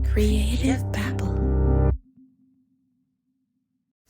Creative Babble.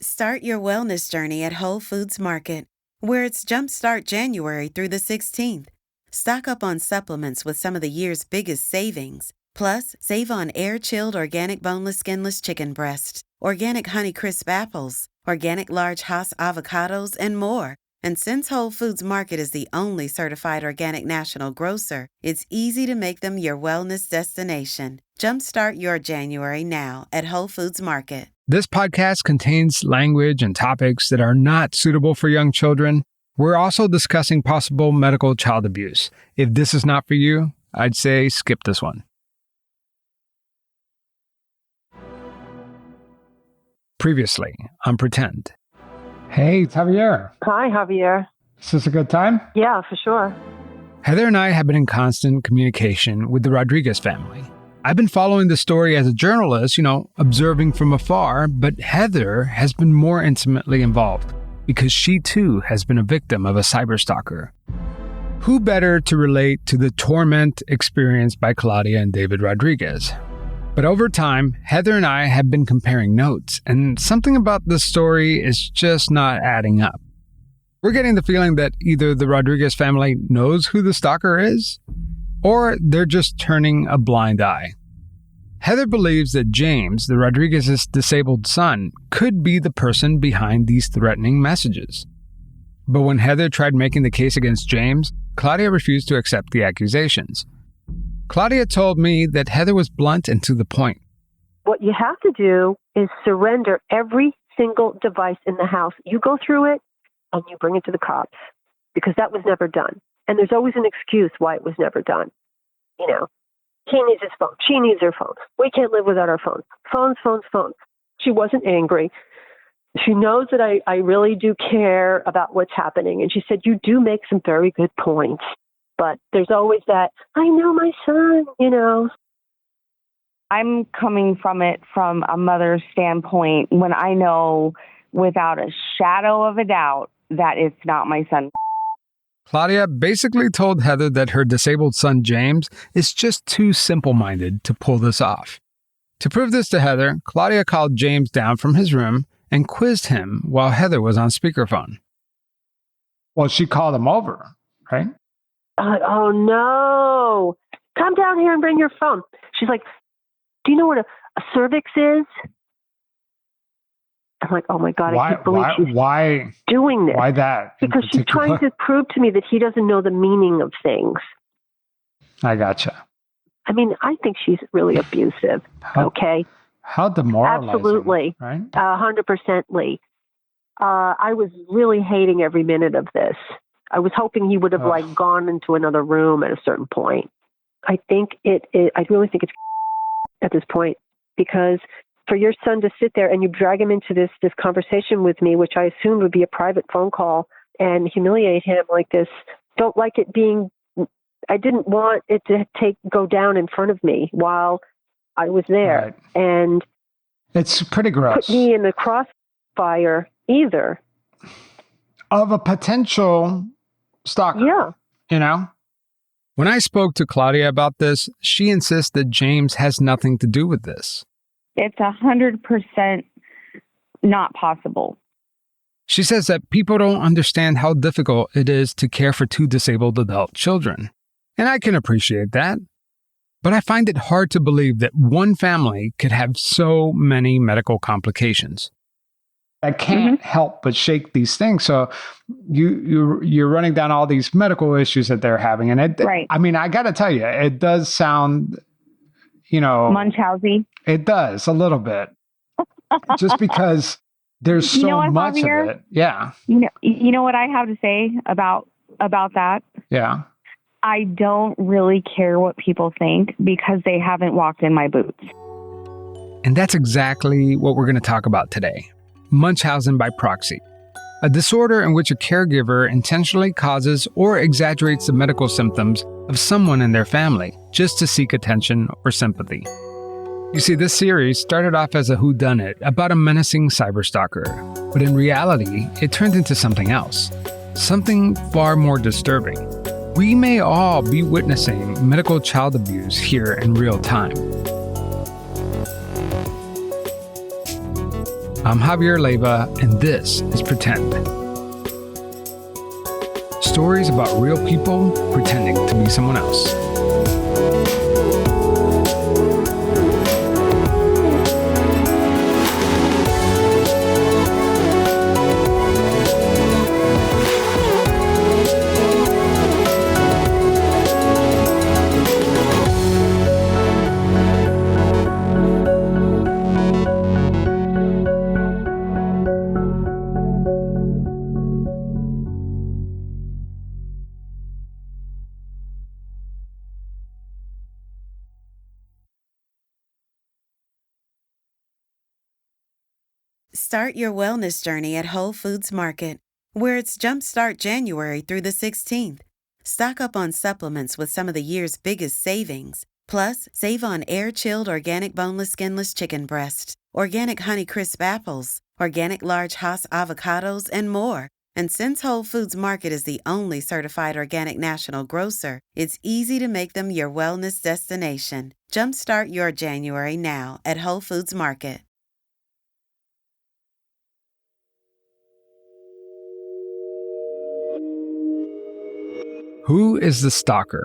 Start your wellness journey at Whole Foods Market, where it's Jumpstart January through the 16th. Stock up on supplements with some of the year's biggest savings. Plus, save on air-chilled organic boneless skinless chicken breasts, organic Honeycrisp apples, organic large Hass avocados, and more. And since Whole Foods Market is the only certified organic national grocer, it's easy to make them your wellness destination. Jumpstart your January now at Whole Foods Market. This podcast contains language and topics that are not suitable for young children. We're also discussing possible medical child abuse. If this is not for you, I'd say skip this one. Previously on Pretend. Hey, it's Javier. Hi, Javier. Is this a good time? Yeah, for sure. Heather and I have been in constant communication with the Rodriguez family. I've been following the story as a journalist, observing from afar, but Heather has been more intimately involved because she too has been a victim of a cyberstalker. Who better to relate to the torment experienced by Claudia and David Rodriguez? But over time, Heather and I have been comparing notes, and something about this story is just not adding up. We're getting the feeling that either the Rodriguez family knows who the stalker is, or they're just turning a blind eye. Heather believes that James, the Rodriguez's disabled son, could be the person behind these threatening messages. But when Heather tried making the case against James, Claudia refused to accept the accusations. Claudia told me that Heather was blunt and to the point. What you have to do is surrender every single device in the house. You go through it and you bring it to the cops because that was never done. And there's always an excuse why it was never done. He needs his phone. She needs her phone. We can't live without our phones. Phones. She wasn't angry. She knows that I really do care about what's happening. And she said, you do make some very good points. But there's always that, I know my son, I'm coming from it from a mother's standpoint when I know without a shadow of a doubt that it's not my son. Claudia basically told Heather that her disabled son James is just too simple-minded to pull this off. To prove this to Heather, Claudia called James down from his room and quizzed him while Heather was on speakerphone. Well, she called him over, right? Oh, no. Come down here and bring your phone. She's like, do you know what a cervix is? I'm like, oh, my God, I can't believe she's doing this. Why that? Because she's trying to prove to me that he doesn't know the meaning of things. I gotcha. I mean, I think she's really abusive, okay? How demoralizing. Absolutely. Right? 100%. I was really hating every minute of this. I was hoping he would have gone into another room at a certain point. I really think it's at this point, because for your son to sit there and you drag him into this conversation with me, which I assumed would be a private phone call, and humiliate him like this, I didn't want it to go down in front of me while I was there. Right. And it's pretty gross. Put me in the crossfire either. Of a potential stalker. Yeah. When I spoke to Claudia about this, she insists that James has nothing to do with this. It's 100% not possible. She says that people don't understand how difficult it is to care for two disabled adult children. And I can appreciate that. But I find it hard to believe that one family could have so many medical complications. I can't help but shake these things. So you're running down all these medical issues that they're having. And I got to tell you, it does sound, Munchausen. It does a little bit. Just because there's so much Javier? Of it. Yeah. You know what I have to say about that? Yeah. I don't really care what people think because they haven't walked in my boots. And that's exactly what we're going to talk about today. Munchausen by proxy, a disorder in which a caregiver intentionally causes or exaggerates the medical symptoms of someone in their family just to seek attention or sympathy. You see, this series started off as a whodunit about a menacing cyberstalker, but in reality, it turned into something else, something far more disturbing. We may all be witnessing medical child abuse here in real time. I'm Javier Leiva, and this is Pretend. Stories about real people pretending to be someone else. Start your wellness journey at Whole Foods Market, where it's Jumpstart January through the 16th. Stock up on supplements with some of the year's biggest savings. Plus, save on air-chilled organic boneless skinless chicken breasts, organic Honeycrisp apples, organic large Hass avocados, and more. And since Whole Foods Market is the only certified organic national grocer, it's easy to make them your wellness destination. Jumpstart your January now at Whole Foods Market. Who is the stalker?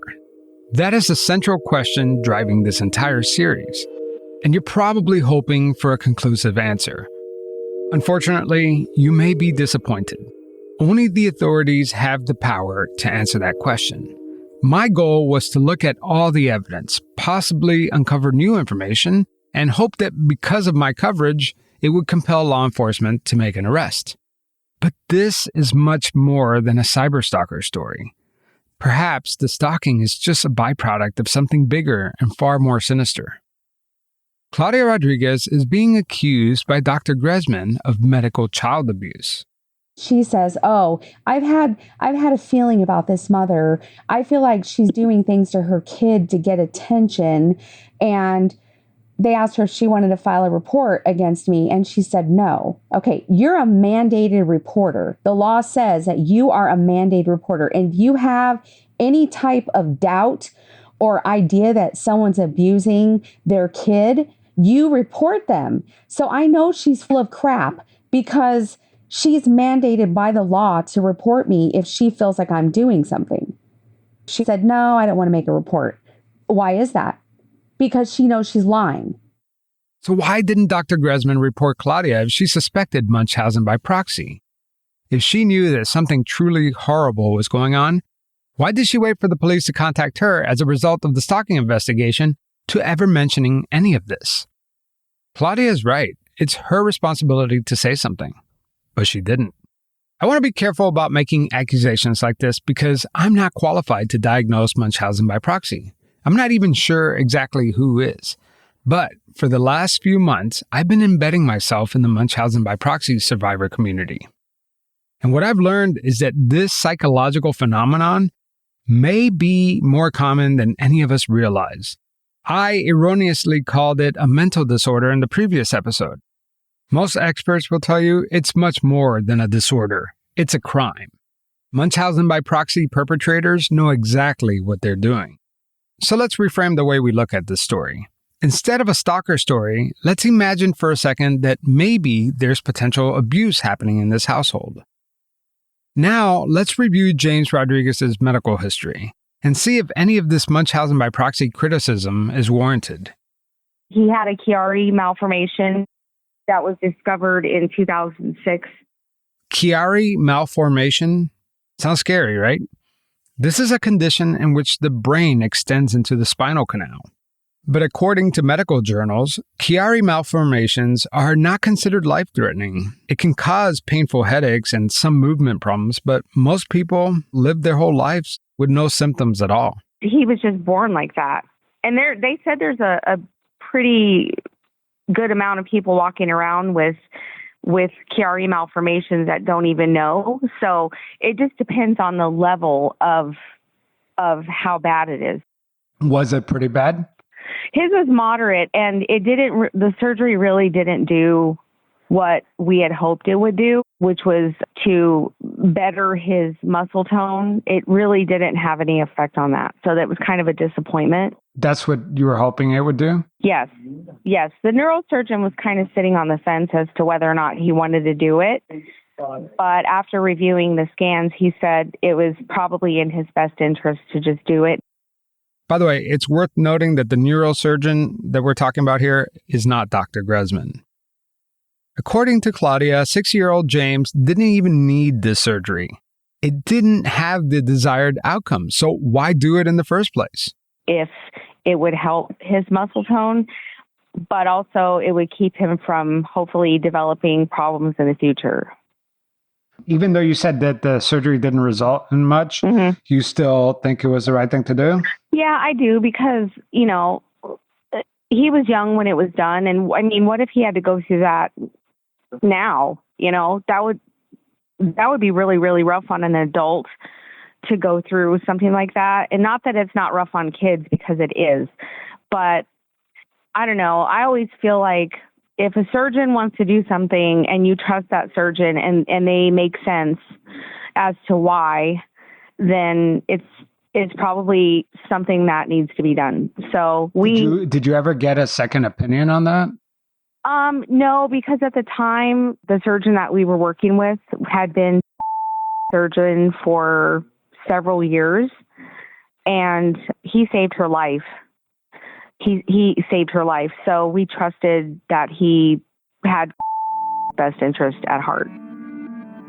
That is the central question driving this entire series, and you're probably hoping for a conclusive answer. Unfortunately, you may be disappointed. Only the authorities have the power to answer that question. My goal was to look at all the evidence, possibly uncover new information, and hope that because of my coverage, it would compel law enforcement to make an arrest. But this is much more than a cyberstalker story. Perhaps the stalking is just a byproduct of something bigger and far more sinister. Claudia Rodriguez is being accused by Dr. Gresman of medical child abuse. She says, I've had a feeling about this mother. I feel like she's doing things to her kid to get attention. And they asked her if she wanted to file a report against me, and she said no. Okay, you're a mandated reporter. The law says that you are a mandated reporter, and if you have any type of doubt or idea that someone's abusing their kid, you report them. So I know she's full of crap because she's mandated by the law to report me if she feels like I'm doing something. She said, no, I don't want to make a report. Why is that? Because she knows she's lying. So why didn't Dr. Gresman report Claudia if she suspected Munchausen by proxy? If she knew that something truly horrible was going on, why did she wait for the police to contact her as a result of the stalking investigation to ever mentioning any of this? Claudia is right. It's her responsibility to say something. But she didn't. I want to be careful about making accusations like this because I'm not qualified to diagnose Munchausen by proxy. I'm not even sure exactly who is. But for the last few months, I've been embedding myself in the Munchausen by proxy survivor community. And what I've learned is that this psychological phenomenon may be more common than any of us realize. I erroneously called it a mental disorder in the previous episode. Most experts will tell you it's much more than a disorder. It's a crime. Munchausen by proxy perpetrators know exactly what they're doing. So let's reframe the way we look at this story. Instead of a stalker story, let's imagine for a second that maybe there's potential abuse happening in this household. Now, let's review James Rodriguez's medical history and see if any of this Munchausen by proxy criticism is warranted. He had a Chiari malformation that was discovered in 2006. Chiari malformation? Sounds scary, right? This is a condition in which the brain extends into the spinal canal. But according to medical journals, Chiari malformations are not considered life-threatening. It can cause painful headaches and some movement problems, but most people live their whole lives with no symptoms at all. He was just born like that. And they said there's a pretty good amount of people walking around with Chiari malformations that don't even know. So it just depends on the level of how bad it is. Was it pretty bad? His was moderate, and the surgery really didn't do what we had hoped it would do, which was to better his muscle tone. It really didn't have any effect on that. So that was kind of a disappointment. That's what you were hoping it would do? Yes. The neurosurgeon was kind of sitting on the fence as to whether or not he wanted to do it. But after reviewing the scans, he said it was probably in his best interest to just do it. By the way, it's worth noting that the neurosurgeon that we're talking about here is not Dr. Gressman. According to Claudia, 6-year-old James didn't even need this surgery. It didn't have the desired outcome, so why do it in the first place? If it would help his muscle tone, but also it would keep him from hopefully developing problems in the future. Even though you said that the surgery didn't result in much, you still think it was the right thing to do? Yeah, I do, because, he was young when it was done. And I mean, what if he had to go through that now? That would be really, really rough on an adult to go through something like that. And not that it's not rough on kids, because it is. But I don't know. I always feel like if a surgeon wants to do something and you trust that surgeon and they make sense as to why, then it's probably something that needs to be done. So Did you ever get a second opinion on that? No, because at the time, the surgeon that we were working with had been surgeon for several years, and he saved her life. He saved her life. So we trusted that he had best interest at heart.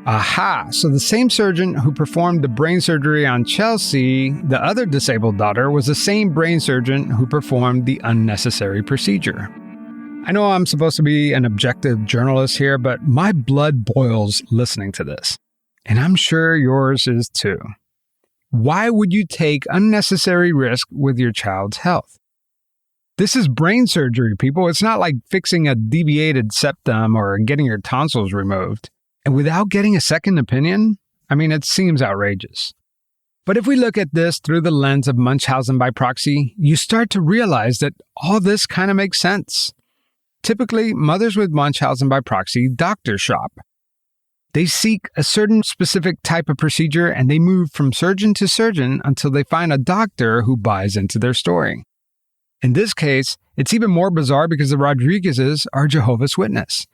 Aha! So the same surgeon who performed the brain surgery on Chelsea, the other disabled daughter, was the same brain surgeon who performed the unnecessary procedure. I know I'm supposed to be an objective journalist here, but my blood boils listening to this. And I'm sure yours is too. Why would you take unnecessary risk with your child's health? This is brain surgery, people. It's not like fixing a deviated septum or getting your tonsils removed. And without getting a second opinion? I mean, it seems outrageous. But if we look at this through the lens of Munchausen by proxy, you start to realize that all this kind of makes sense. Typically, mothers with Munchausen by proxy doctor shop. They seek a certain specific type of procedure and they move from surgeon to surgeon until they find a doctor who buys into their story. In this case, it's even more bizarre because the Rodriguezes are Jehovah's Witnesses.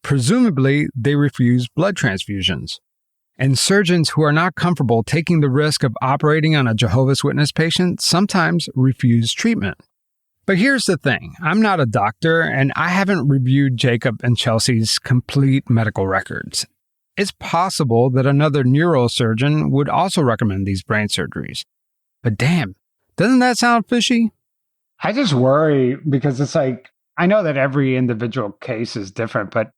Presumably, they refuse blood transfusions. And surgeons who are not comfortable taking the risk of operating on a Jehovah's Witness patient sometimes refuse treatment. But here's the thing. I'm not a doctor, and I haven't reviewed Jacob and Chelsea's complete medical records. It's possible that another neurosurgeon would also recommend these brain surgeries. But damn, doesn't that sound fishy? I just worry because it's like, I know that every individual case is different, but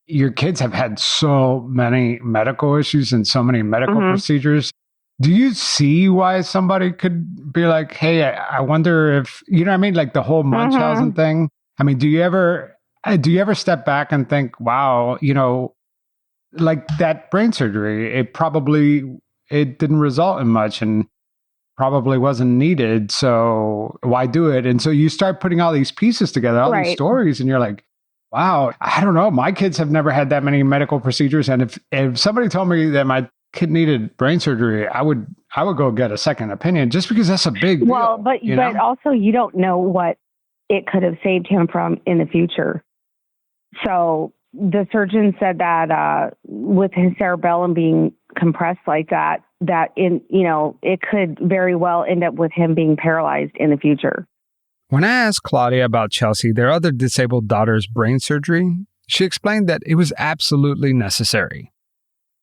your kids have had so many medical issues and so many medical procedures. Do you see why somebody could be like, hey, I wonder if, you know what I mean? Like the whole Munchausen thing. I mean, do you ever step back and think, wow, like that brain surgery, it didn't result in much and probably wasn't needed. So why do it? And so you start putting all these pieces together, all these stories, and you're like, wow, I don't know. My kids have never had that many medical procedures. And if somebody told me that my kid needed brain surgery, I would go get a second opinion just because that's a big deal. Well, but also you don't know what it could have saved him from in the future. So the surgeon said that with his cerebellum being compressed like that it could very well end up with him being paralyzed in the future. When I asked Claudia about Chelsea, their other disabled daughter's brain surgery, she explained that it was absolutely necessary.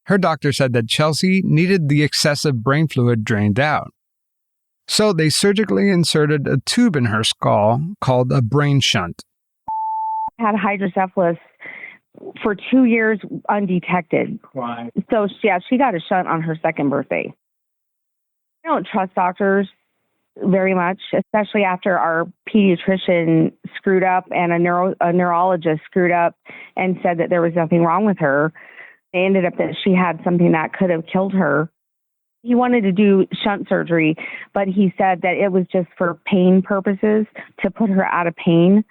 Her doctor said that Chelsea needed the excessive brain fluid drained out. So they surgically inserted a tube in her skull called a brain shunt. Had hydrocephalus for 2 years undetected. Why? So, she got a shunt on her second birthday. I don't trust doctors very much, especially after our pediatrician screwed up and a neurologist screwed up and said that there was nothing wrong with her. It ended up that she had something that could have killed her. He wanted to do shunt surgery, but he said that it was just for pain purposes to put her out of pain.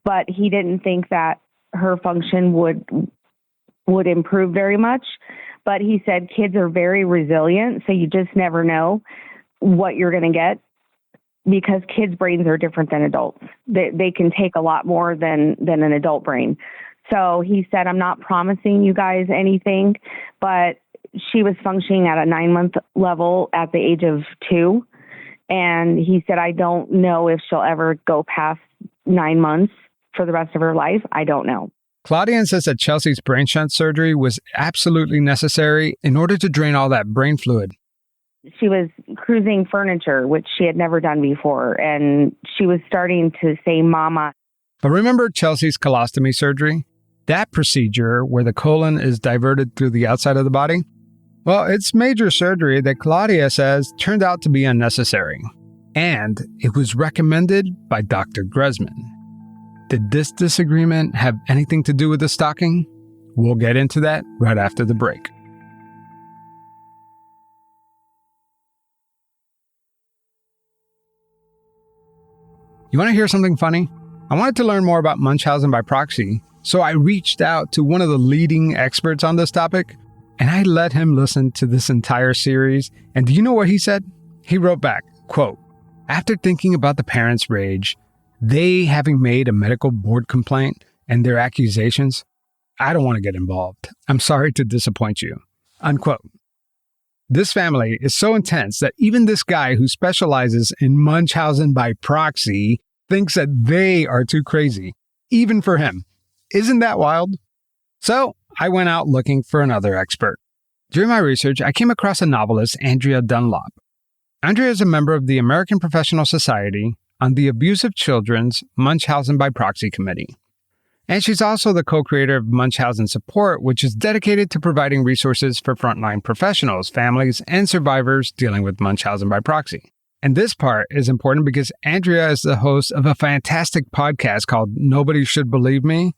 But he didn't think that her function would improve very much. But he said kids are very resilient, so you just never know what you're going to get because kids' brains are different than adults. They can take a lot more than an adult brain. So he said, I'm not promising you guys anything, but she was functioning at a 9-month level at the age of 2. And he said, I don't know if she'll ever go past 9 months for the rest of her life. I don't know. Claudia says that Chelsea's brain shunt surgery was absolutely necessary in order to drain all that brain fluid. She was cruising furniture, which she had never done before. And she was starting to say, Mama. But remember Chelsea's colostomy surgery? That procedure where the colon is diverted through the outside of the body? Well, it's major surgery that Claudia says turned out to be unnecessary. And it was recommended by Dr. Gresman. Did this disagreement have anything to do with the stalking? We'll get into that right after the break. You want to hear something funny? I wanted to learn more about Munchausen by proxy, so I reached out to one of the leading experts on this topic, and I let him listen to this entire series. And do you know what he said? He wrote back, quote, after thinking about the parents' rage, they having made a medical board complaint and their accusations, I don't want to get involved. I'm sorry to disappoint you. Unquote. This family is so intense that even this guy who specializes in Munchausen by proxy thinks that they are too crazy, even for him. Isn't that wild? So I went out looking for another expert. During my research, I came across a novelist, Andrea Dunlop. Andrea is a member of the American Professional Society on the Abusive Children's Munchausen by Proxy Committee. And she's also the co-creator of Munchausen Support, which is dedicated to providing resources for frontline professionals, families, and survivors dealing with Munchausen by proxy. And this part is important because Andrea is the host of a fantastic podcast called Nobody Should Believe Me.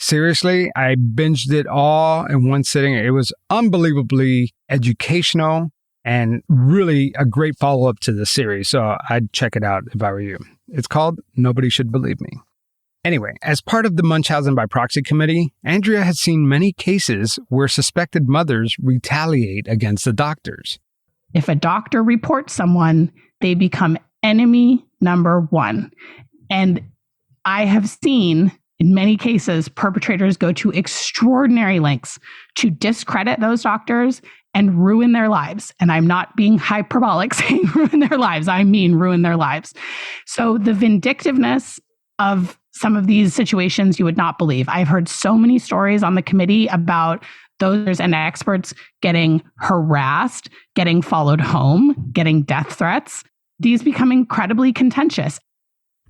Seriously, I binged it all in one sitting. It was unbelievably educational and really a great follow-up to the series. So I'd check it out if I were you. It's called Nobody Should Believe Me. Anyway, as part of the Munchausen by Proxy Committee, Andrea has seen many cases where suspected mothers retaliate against the doctors. If a doctor reports someone, they become enemy number one. And I have seen, in many cases, perpetrators go to extraordinary lengths to discredit those doctors and ruin their lives. And I'm not being hyperbolic saying ruin their lives. I mean ruin their lives. So the vindictiveness of some of these situations you would not believe. I've heard so many stories on the committee about those and experts getting harassed, getting followed home, getting death threats. These become incredibly contentious.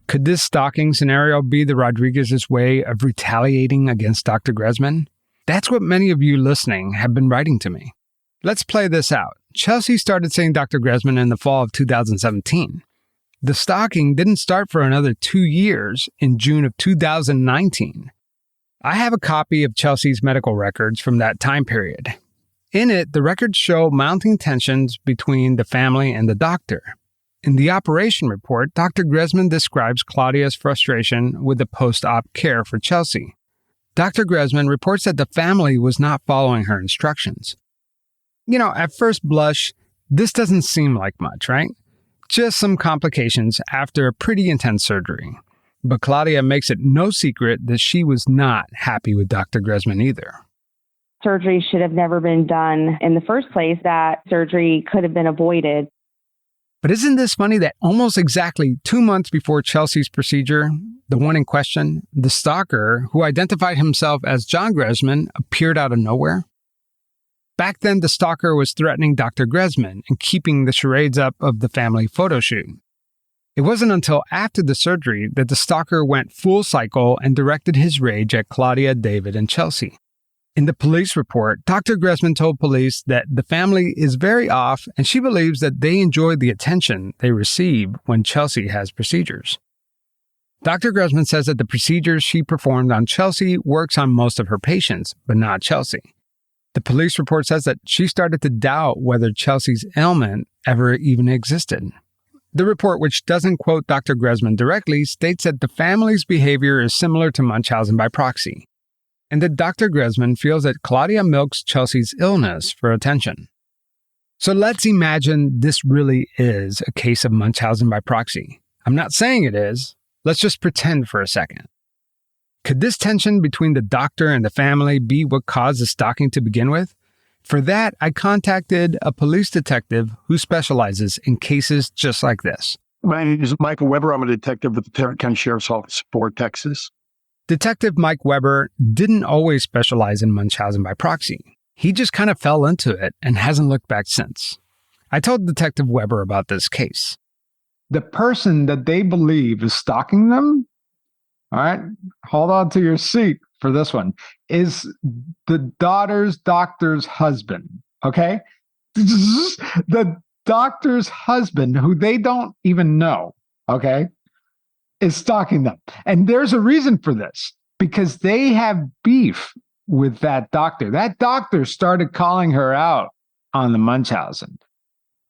Could this stalking scenario be the Rodriguez's way of retaliating against Dr. Gresman? That's what many of you listening have been writing to me. Let's play this out. Chelsea started seeing Dr. Gresman in the fall of 2017. The stalking didn't start for another 2 years in June of 2019. I have a copy of Chelsea's medical records from that time period. In it, the records show mounting tensions between the family and the doctor. In the operation report, Dr. Gresman describes Claudia's frustration with the post-op care for Chelsea. Dr. Gresman reports that the family was not following her instructions. You know, at first blush, this doesn't seem like much, right? Just some complications after a pretty intense surgery. But Claudia makes it no secret that she was not happy with Dr. Gresman either. Surgery should have never been done in the first place. That surgery could have been avoided. But isn't this funny that almost exactly 2 months before Chelsea's procedure, the one in question, the stalker, who identified himself as John Gresman, appeared out of nowhere? Back then, the stalker was threatening Dr. Gresman and keeping the charades up of the family photo shoot. It wasn't until after the surgery that the stalker went full cycle and directed his rage at Claudia, David, and Chelsea. In the police report, Dr. Gresman told police that the family is very off and she believes that they enjoy the attention they receive when Chelsea has procedures. Dr. Gresman says that the procedures she performed on Chelsea works on most of her patients, but not Chelsea. The police report says that she started to doubt whether Chelsea's ailment ever even existed. The report, which doesn't quote Dr. Gresman directly, states that the family's behavior is similar to Munchausen by proxy. and that Dr. Gresman feels that Claudia milks Chelsea's illness for attention. So let's imagine this really is a case of Munchausen by proxy. I'm not saying it is. Let's just pretend for a second. Could this tension between the doctor and the family be what caused the stalking to begin with? For that, I contacted a police detective who specializes in cases just like this. My name is Michael Weber. I'm a detective with the Tarrant County Sheriff's Office for Texas. Detective Mike Weber didn't always specialize in Munchausen by proxy. He just kind of fell into it and hasn't looked back since. I told Detective Weber about this case. The person that they believe is stalking them, all right, hold on to your seat for this one, is the daughter's doctor's husband, okay? The doctor's husband, who they don't even know, okay, is stalking them. And there's a reason for this, because they have beef with that doctor. That doctor started calling her out on the Munchausen.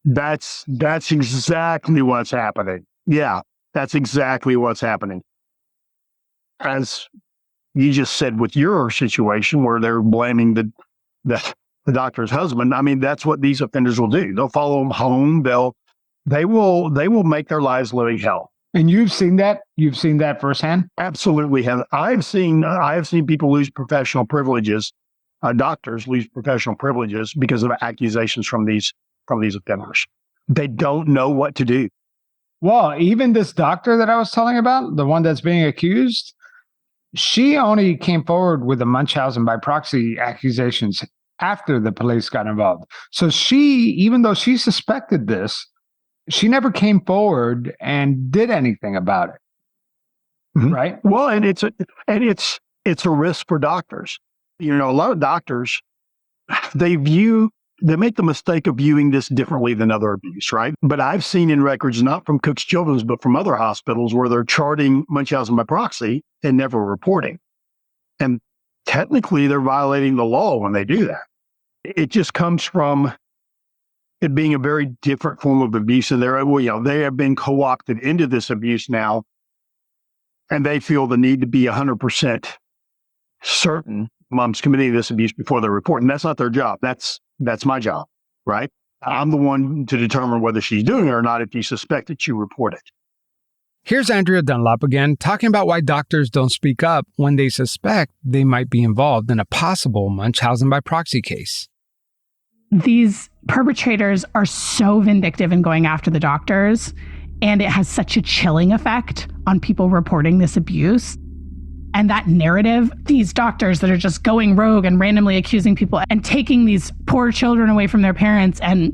That's exactly what's happening. Yeah, that's exactly what's happening. As you just said with your situation where they're blaming the doctor's husband, I mean, that's what these offenders will do. They'll follow them home. They will make their lives living hell. And you've seen that? You've seen that firsthand? Absolutely. I have seen people lose professional privileges. Doctors lose professional privileges because of accusations from these offenders. They don't know what to do. Well, even this doctor that I was telling about, the one that's being accused, she only came forward with the Munchausen by proxy accusations after the police got involved. So she, even though she suspected this, she never came forward and did anything about it. Mm-hmm. Right? Well, and it's a risk for doctors. You know, a lot of doctors, they make the mistake of viewing this differently than other abuse, right? But I've seen in records, not from Cook's Children's, but from other hospitals, where they're charting Munchausen by proxy and never reporting. And technically, they're violating the law when they do that. It just comes from it being a very different form of abuse. And they have been co-opted into this abuse now, and they feel the need to be 100% certain mom's committing this abuse before they report. And that's not their job. That's my job, right? I'm the one to determine whether she's doing it or not. If you suspect it, you report it. Here's Andrea Dunlop again, talking about why doctors don't speak up when they suspect they might be involved in a possible Munchausen by proxy case. These perpetrators are so vindictive in going after the doctors, and it has such a chilling effect on people reporting this abuse. And that narrative, these doctors that are just going rogue and randomly accusing people and taking these poor children away from their parents. And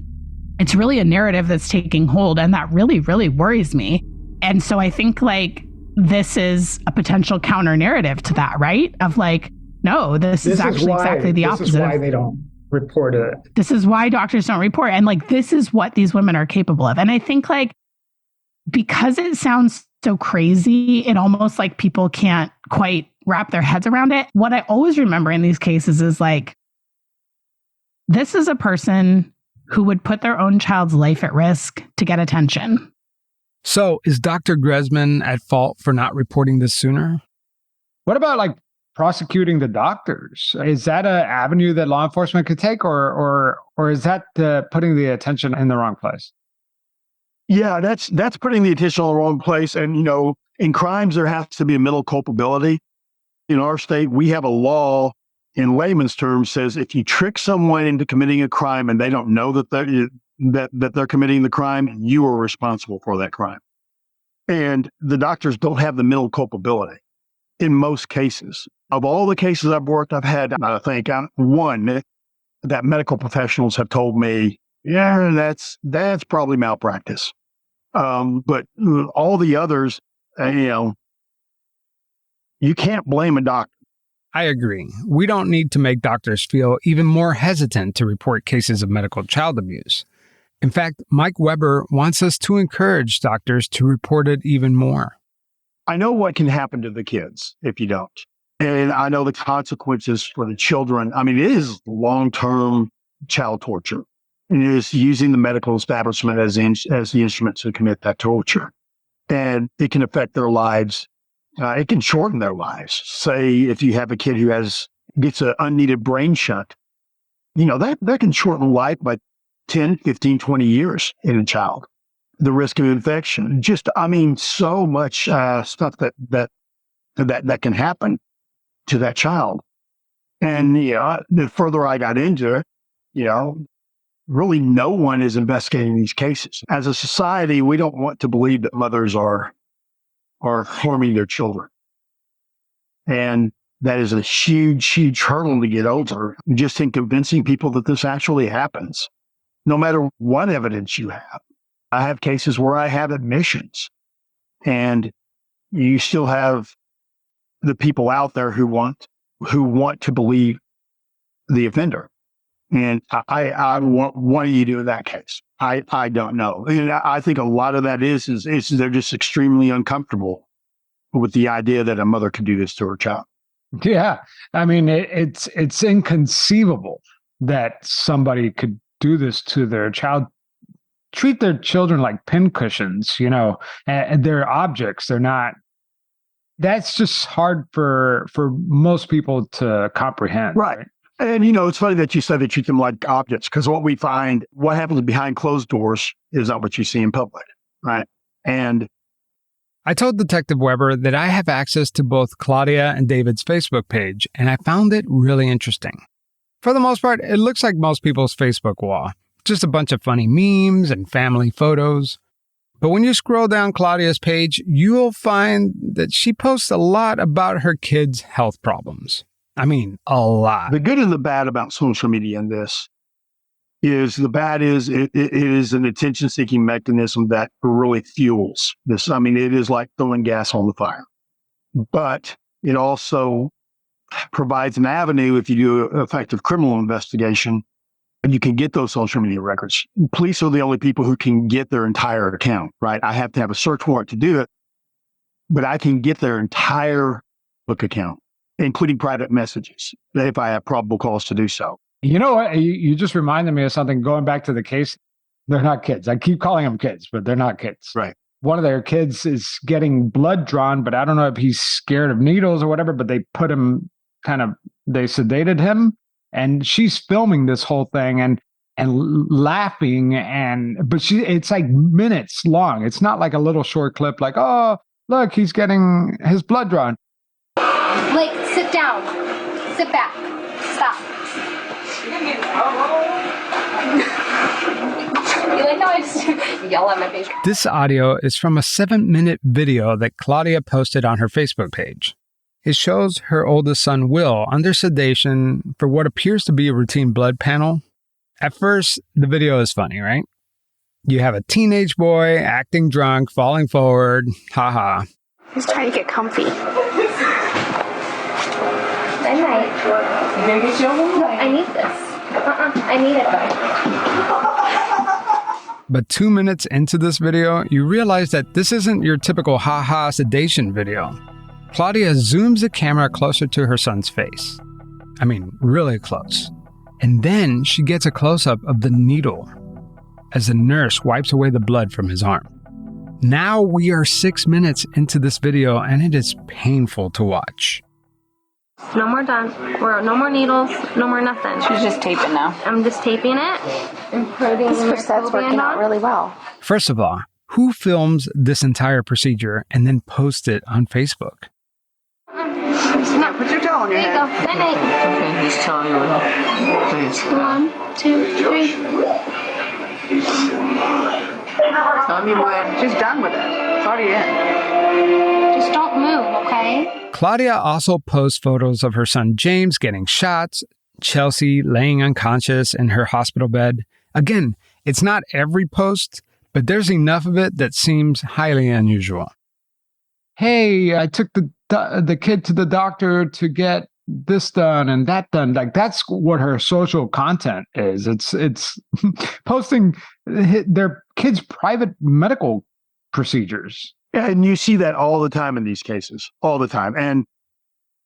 it's really a narrative that's taking hold. And that really, really worries me. And so I think this is a potential counter narrative to that, right? Of no, this is actually exactly the opposite. This is why they don't report it. This is why doctors don't report. And this is what these women are capable of. And I think because it sounds so crazy, it almost people can't quite wrap their heads around it. What I always remember in these cases is this is a person who would put their own child's life at risk to get attention. So is Dr. Gresman at fault for not reporting this sooner? What about prosecuting the doctors? Is that an avenue that law enforcement could take, or is that putting the attention in the wrong place? Yeah, that's putting the attention in the wrong place. And, in crimes, there has to be a middle culpability. In our state, we have a law in layman's terms says if you trick someone into committing a crime and they don't know that they're committing the crime, you are responsible for that crime. And the doctors don't have the middle culpability in most cases. Of all the cases I've worked, I've had, I think, one that medical professionals have told me, yeah, that's probably malpractice. But all the others, you can't blame a doctor. I agree. We don't need to make doctors feel even more hesitant to report cases of medical child abuse. In fact, Mike Weber wants us to encourage doctors to report it even more. I know what can happen to the kids if you don't. And I know the consequences for the children. I mean, it is long-term child torture. It is using the medical establishment as the instrument to commit that torture. And it can affect their lives It can shorten their lives. Say if you have a kid who gets an unneeded brain shunt, that can shorten life by 10, 15, 20 years in a child. The risk of infection, so much stuff that can happen to that child. And, the further I got into it, really no one is investigating these cases. As a society, we don't want to believe that mothers are harming their children. And that is a huge, huge hurdle to get over, just in convincing people that this actually happens, no matter what evidence you have. I have cases where I have admissions, and you still have the people out there who want to believe the offender. And what do you do in that case? I don't know. And I think a lot of that is they're just extremely uncomfortable with the idea that a mother could do this to her child. Yeah. I mean, it's inconceivable that somebody could do this to their child, treat their children like pincushions, and they're objects. They're not. That's just hard for most people to comprehend. Right. And, it's funny that you said they treat them like objects, because what happens behind closed doors is not what you see in public. Right. And I told Detective Weber that I have access to both Claudia and David's Facebook page, and I found it really interesting. For the most part, it looks like most people's Facebook wall. Just a bunch of funny memes and family photos. But when you scroll down Claudia's page, you'll find that she posts a lot about her kids' health problems. I mean, a lot. The good and the bad about social media in this is the bad is it is an attention-seeking mechanism that really fuels this. I mean, it is like throwing gas on the fire. But it also provides an avenue if you do an effective criminal investigation. You can get those social media records. Police are the only people who can get their entire account, right? I have to have a search warrant to do it, but I can get their entire book account, including private messages, if I have probable cause to do so. You know what? You just reminded me of something going back to the case. They're not kids. I keep calling them kids, but they're not kids. Right. One of their kids is getting blood drawn, but I don't know if he's scared of needles or whatever, but they put him they sedated him. And she's filming this whole thing and laughing, but it's like minutes long. It's not like a little short clip like, oh, look, he's getting his blood drawn. Like, sit down. Sit back. Stop. You like how I just yell at my face? This audio is from a 7-minute video that Claudia posted on her Facebook page. It shows her oldest son, Will, under sedation for what appears to be a routine blood panel. At first, the video is funny, right? You have a teenage boy acting drunk, falling forward, haha. He's trying to get comfy. Night night. You gonna get your own? No, I need this. I need it though. But 2 minutes into this video, you realize that this isn't your typical haha sedation video. Claudia zooms the camera closer to her son's face. I mean, really close. And then she gets a close-up of the needle as the nurse wipes away the blood from his arm. Now we are 6 minutes into this video, and it is painful to watch. No more done. No more needles. No more nothing. She's just taping now. I'm just taping it and putting this corset's working out really well. First of all, who films this entire procedure and then posts it on Facebook? No, put your toe on your head. There you go. Night. Okay, he's telling you what. Please. 1, 2, 3. Tell me when. She's done with it. It's already in. Just don't move, okay? Claudia also posts photos of her son James getting shots, Chelsea laying unconscious in her hospital bed. Again, it's not every post, but there's enough of it that seems highly unusual. Hey, I took the kid to the doctor to get this done and that done. Like, that's what her social content is. It's posting their kids' private medical procedures. Yeah, and you see that all the time in these cases, all the time. And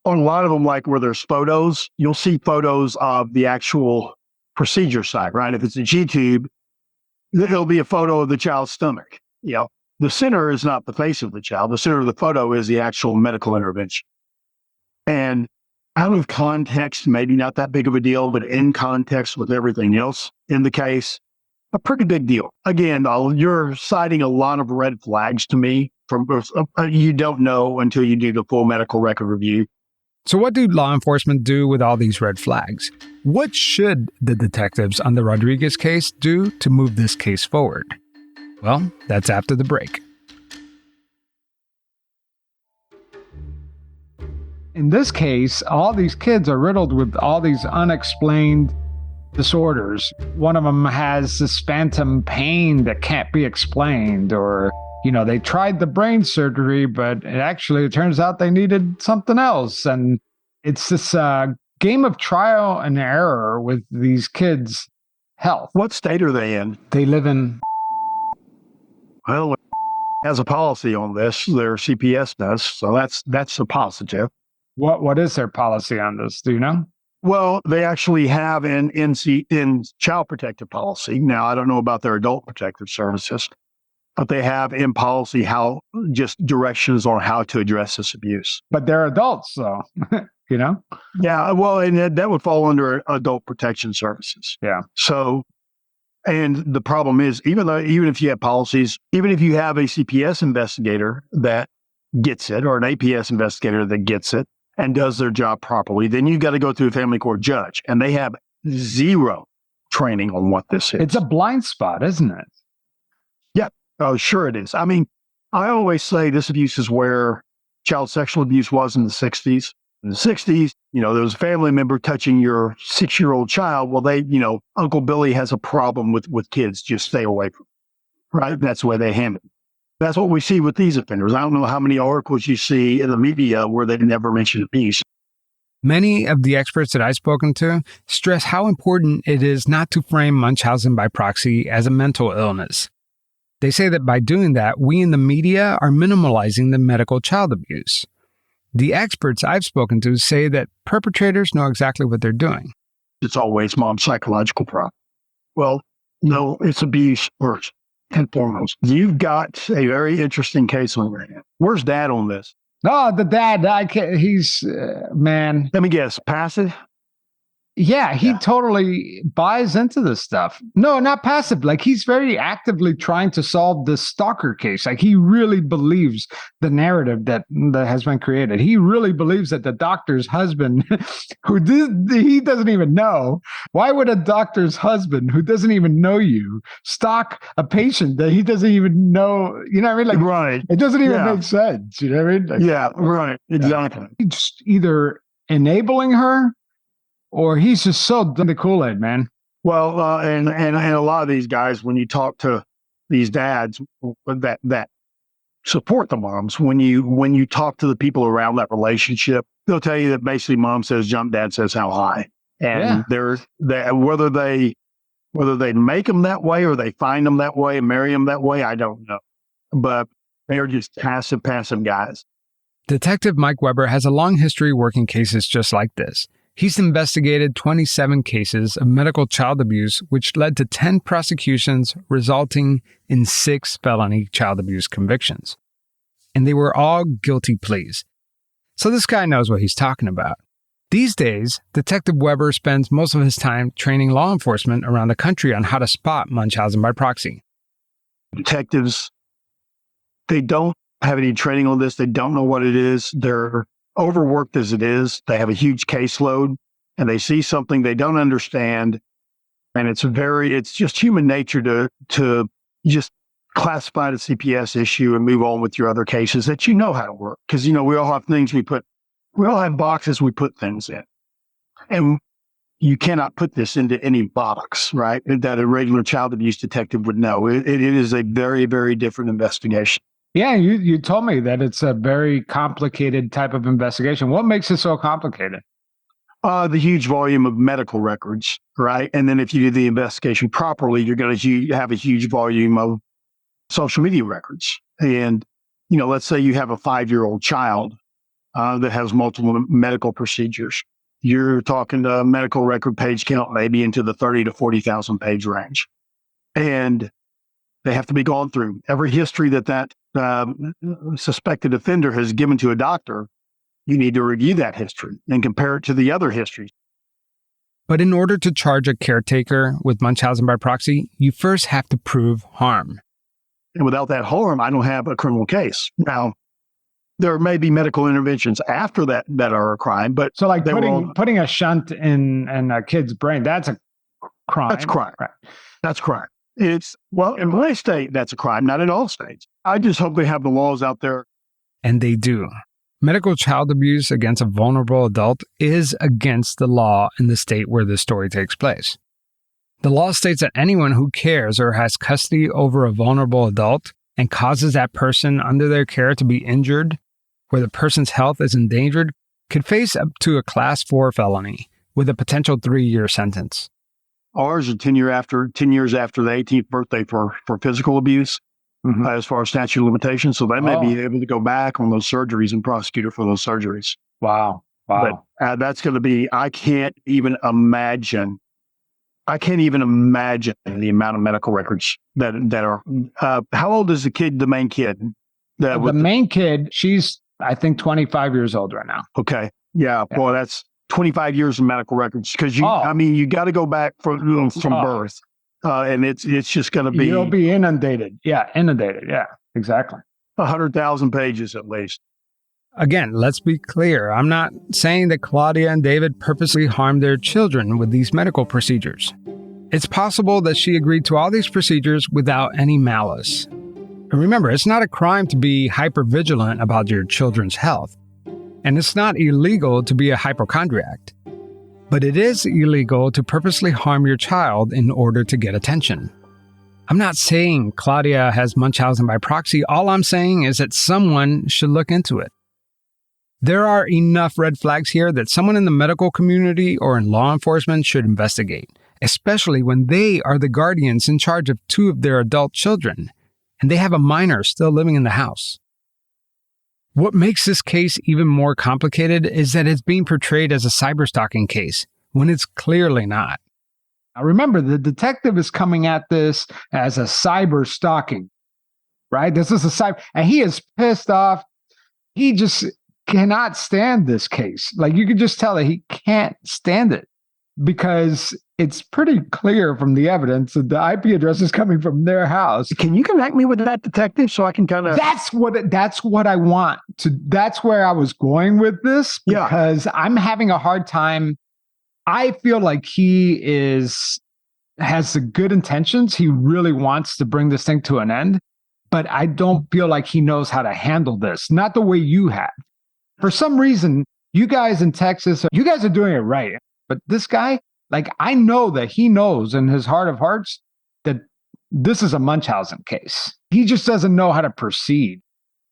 on a lot of them, like where there's photos, you'll see photos of the actual procedure site, right? If it's a G-tube, there'll be a photo of the child's stomach, the center is not the face of the child. The center of the photo is the actual medical intervention. And out of context, maybe not that big of a deal, but in context with everything else in the case, a pretty big deal. Again, you're citing a lot of red flags to me from you don't know until you do the full medical record review. So what do law enforcement do with all these red flags? What should the detectives on the Rodriguez case do to move this case forward? Well, that's after the break. In this case, all these kids are riddled with all these unexplained disorders. One of them has this phantom pain that can't be explained, or, they tried the brain surgery, but it turns out they needed something else. And it's this game of trial and error with these kids' health. What state are they in? They live in... Well, has a policy on this. Their CPS does, so that's a positive. What is their policy on this? Do you know? Well, they actually have in child protective policy. Now, I don't know about their adult protective services, but they have in policy just directions on how to address this abuse. But they're adults, though, Yeah, well, and that would fall under adult protection services. Yeah. So, and the problem is, even if you have policies, even if you have a CPS investigator that gets it, or an APS investigator that gets it, and does their job properly, then you've got to go through a family court judge, and they have zero training on what this is. It's a blind spot, isn't it? Yeah. Oh, sure it is. I mean, I always say this abuse is where child sexual abuse was in the 60s. In the 60s, there was a family member touching your 6-year-old child. Well, Uncle Billy has a problem with kids. Just stay away from them, right? That's the way they handle it. That's what we see with these offenders. I don't know how many articles you see in the media where they never mention abuse. Many of the experts that I've spoken to stress how important it is not to frame Munchausen by proxy as a mental illness. They say that by doing that, we in the media are minimalizing the medical child abuse. The experts I've spoken to say that perpetrators know exactly what they're doing. It's always mom's psychological problem. Well, no, it's abuse first and foremost. You've got a very interesting case on your hand. Where's Dad on this? No, the dad, he's, man. Let me guess, passive? Yeah, he totally buys into this stuff. No, not passive. Like, he's very actively trying to solve this Stalker case. Like, he really believes the narrative that has been created. He really believes that the doctor's husband, he doesn't even know. Why would a doctor's husband who doesn't even know you stalk a patient that he doesn't even know? You know what I mean? Like, right. It doesn't even make sense. You know what I mean? Like, yeah, right. Exactly. He's either enabling her, or he's just so done the Kool-Aid, man. Well, and a lot of these guys, when you talk to these dads that support the moms, when you talk to the people around that relationship, they'll tell you that basically mom says jump, dad says how high, and whether they make them that way or they find them that way and marry them that way, I don't know, but they're just passive guys. Detective Mike Weber has a long history working cases just like this. He's investigated 27 cases of medical child abuse, which led to 10 prosecutions, resulting in 6 felony child abuse convictions. And they were all guilty pleas. So this guy knows what he's talking about. These days, Detective Weber spends most of his time training law enforcement around the country on how to spot Munchausen by proxy. Detectives, they don't have any training on this. They don't know what it is. They're overworked as it is. They have a huge caseload and they see something they don't understand. And it's just human nature to just classify the CPS issue and move on with your other cases that you know how to work. Because, we all have things we all have boxes we put things in. And you cannot put this into any box, right? That a regular child abuse detective would know. It is a very, very different investigation. Yeah, you told me that it's a very complicated type of investigation. What makes it so complicated? The huge volume of medical records, right? And then if you do the investigation properly, you're going to have a huge volume of social media records. And, let's say you have a 5-year-old child that has multiple medical procedures. You're talking a medical record page count maybe into the 30 to 40,000 page range. And They have to be gone through. Every history that suspected offender has given to a doctor, you need to review that history and compare it to the other histories. But in order to charge a caretaker with Munchausen by proxy, you first have to prove harm. And without that harm, I don't have a criminal case. Now, there may be medical interventions after that are a crime, but so like putting a shunt in a kid's brain, that's a crime. That's crime. Right. That's crime. It's, well, in my state, that's a crime, not in all states. I just hope they have the laws out there. And they do. Medical child abuse against a vulnerable adult is against the law in the state where this story takes place. The law states that anyone who cares or has custody over a vulnerable adult and causes that person under their care to be injured, where the person's health is endangered, could face up to a Class 4 felony with a potential 3-year sentence. Ours are 10 years after the 18th birthday for physical abuse, as far as statute of limitations. So they may be able to go back on those surgeries and prosecute her for those surgeries. Wow. But that's going to be, I can't even imagine the amount of medical records that are, how old is the main kid? The main kid, she's, I think, 25 years old right now. Okay. Yeah. Boy, that's 25 years of medical records, because you got to go back from birth, and it's just going to be. You'll be inundated. Yeah, inundated. Yeah, exactly. 100,000 pages at least. Again, let's be clear. I'm not saying that Claudia and David purposely harmed their children with these medical procedures. It's possible that she agreed to all these procedures without any malice. And remember, it's not a crime to be hypervigilant about your children's health. And it's not illegal to be a hypochondriac. But it is illegal to purposely harm your child in order to get attention. I'm not saying Claudia has Munchausen by proxy. All I'm saying is that someone should look into it. There are enough red flags here that someone in the medical community or in law enforcement should investigate, especially when they are the guardians in charge of 2 of their adult children, and they have a minor still living in the house. What makes this case even more complicated is that it's being portrayed as a cyberstalking case, when it's clearly not. Now remember, the detective is coming at this as a cyberstalking, right? This is a cyber, and he is pissed off. He just cannot stand this case. Like, you could just tell that he can't stand it, because it's pretty clear from the evidence that the IP address is coming from their house. Can you connect me with that detective so I can kind of... That's what I want to... That's where I was going with this, because I'm having a hard time. I feel like he has the good intentions. He really wants to bring this thing to an end, but I don't feel like he knows how to handle this. Not the way you have. For some reason, you guys in Texas, you guys are doing it right. But this guy, like, I know that he knows in his heart of hearts that this is a Munchausen case. He just doesn't know how to proceed.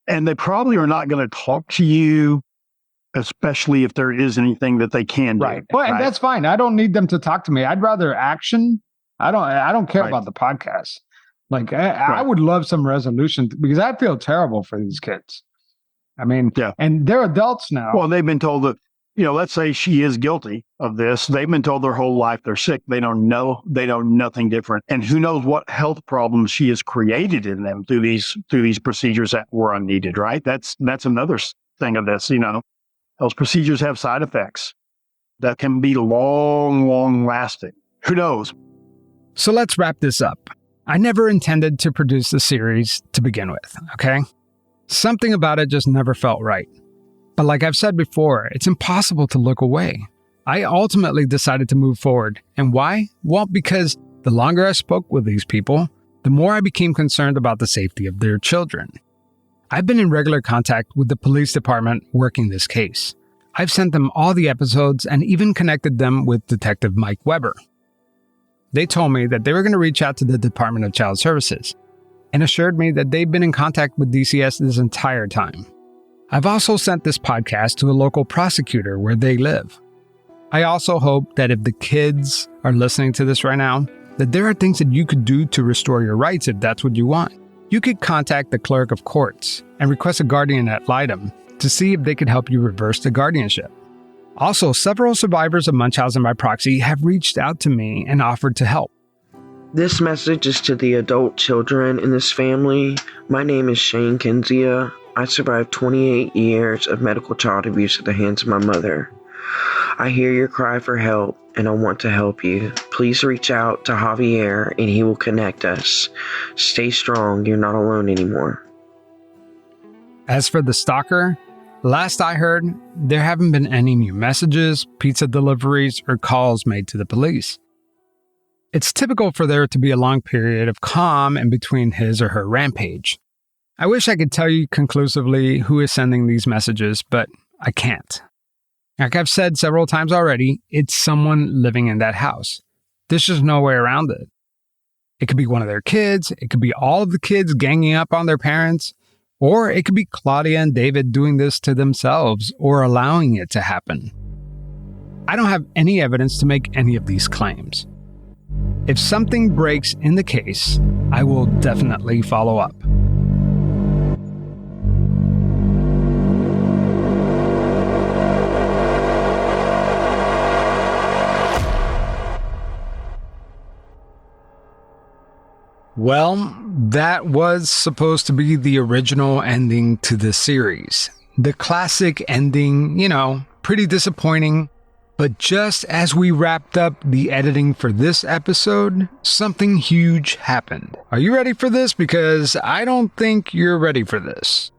And they probably are not going to talk to you, especially if there is anything that they can do. Right. Well, and that's fine. I don't need them to talk to me. I'd rather action. I don't care about the podcast. Like, I would love some resolution, because I feel terrible for these kids. I mean, and they're adults now. Well, they've been told that, let's say she is guilty of this. They've been told their whole life they're sick. They don't know nothing different. And who knows what health problems she has created in them through these procedures that were unneeded, right? That's another thing of this, Those procedures have side effects that can be long, long lasting. Who knows? So let's wrap this up. I never intended to produce the series to begin with, okay? Something about it just never felt right. But like I've said before, it's impossible to look away. I ultimately decided to move forward. And why? Well, because the longer I spoke with these people, the more I became concerned about the safety of their children. I've been in regular contact with the police department working this case. I've sent them all the episodes and even connected them with Detective Mike Weber. They told me that they were going to reach out to the Department of Child Services and assured me that they've been in contact with DCS this entire time. I've also sent this podcast to a local prosecutor where they live. I also hope that if the kids are listening to this right now, that there are things that you could do to restore your rights if that's what you want. You could contact the clerk of courts and request a guardian ad litem to see if they could help you reverse the guardianship. Also, several survivors of Munchausen by proxy have reached out to me and offered to help. This message is to the adult children in this family. My name is Shane Kenzia. I survived 28 years of medical child abuse at the hands of my mother. I hear your cry for help, and I want to help you. Please reach out to Javier, and he will connect us. Stay strong. You're not alone anymore. As for the stalker, last I heard, there haven't been any new messages, pizza deliveries, or calls made to the police. It's typical for there to be a long period of calm in between his or her rampage. I wish I could tell you conclusively who is sending these messages, but I can't. Like I've said several times already, it's someone living in that house. There's just no way around it. It could be one of their kids, it could be all of the kids ganging up on their parents, or it could be Claudia and David doing this to themselves or allowing it to happen. I don't have any evidence to make any of these claims. If something breaks in the case, I will definitely follow up. Well, that was supposed to be the original ending to the series. The classic ending, pretty disappointing. But just as we wrapped up the editing for this episode, something huge happened. Are you ready for this? Because I don't think you're ready for this.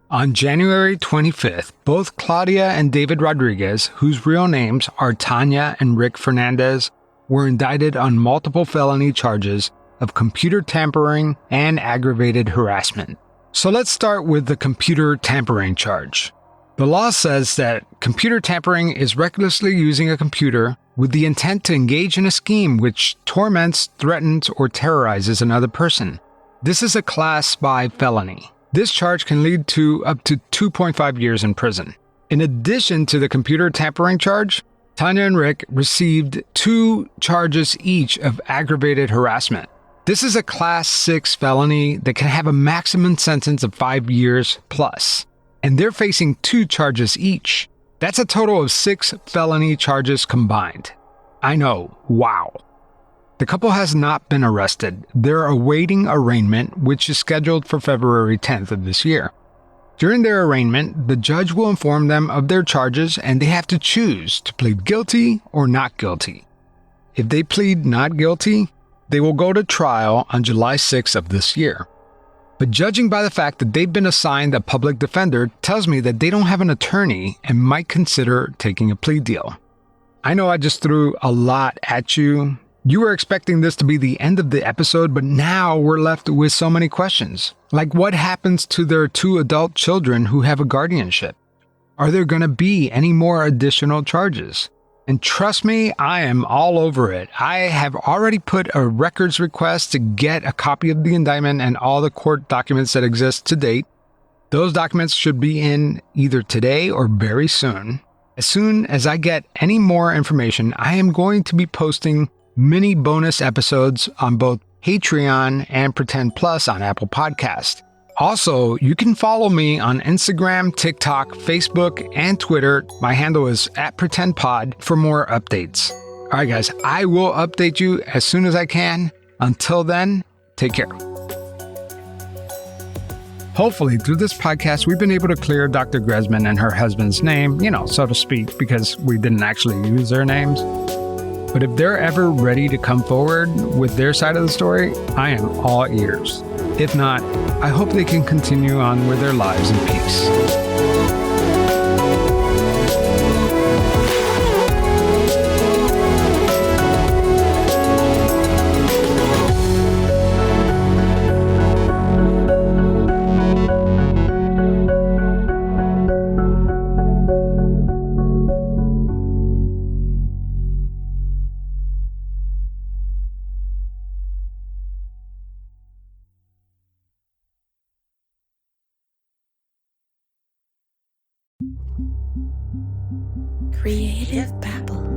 On January 25th, both Claudia and David Rodriguez, whose real names are Tanya and Rick Fernandez, were indicted on multiple felony charges of computer tampering and aggravated harassment. So let's start with the computer tampering charge. The law says that computer tampering is recklessly using a computer with the intent to engage in a scheme which torments, threatens, or terrorizes another person. This is a Class 5 felony. This charge can lead to up to 2.5 years in prison. In addition to the computer tampering charge, Tanya and Rick received 2 charges each of aggravated harassment. This is a Class 6 felony that can have a maximum sentence of 5 years plus. And they're facing 2 charges each. That's a total of 6 felony charges combined. I know, wow. The couple has not been arrested. They're awaiting arraignment, which is scheduled for February 10th of this year. During their arraignment, the judge will inform them of their charges and they have to choose to plead guilty or not guilty. If they plead not guilty, they will go to trial on July 6th of this year. But judging by the fact that they've been assigned a public defender tells me that they don't have an attorney and might consider taking a plea deal. I know I just threw a lot at you. You were expecting this to be the end of the episode, but now we're left with so many questions. Like, what happens to their 2 adult children who have a guardianship? Are there going to be any more additional charges? And trust me, I am all over it. I have already put a records request to get a copy of the indictment and all the court documents that exist to date. Those documents should be in either today or very soon. As soon as I get any more information, I am going to be posting mini bonus episodes on both Patreon and Pretend Plus on Apple Podcast. Also, you can follow me on Instagram, TikTok, Facebook, and Twitter. My handle is @PretendPod for more updates. All right, guys, I will update you as soon as I can. Until then, take care. Hopefully, through this podcast, we've been able to clear Dr. Gresman and her husband's name, so to speak, because we didn't actually use their names. But if they're ever ready to come forward with their side of the story, I am all ears. If not, I hope they can continue on with their lives in peace. Creative babble.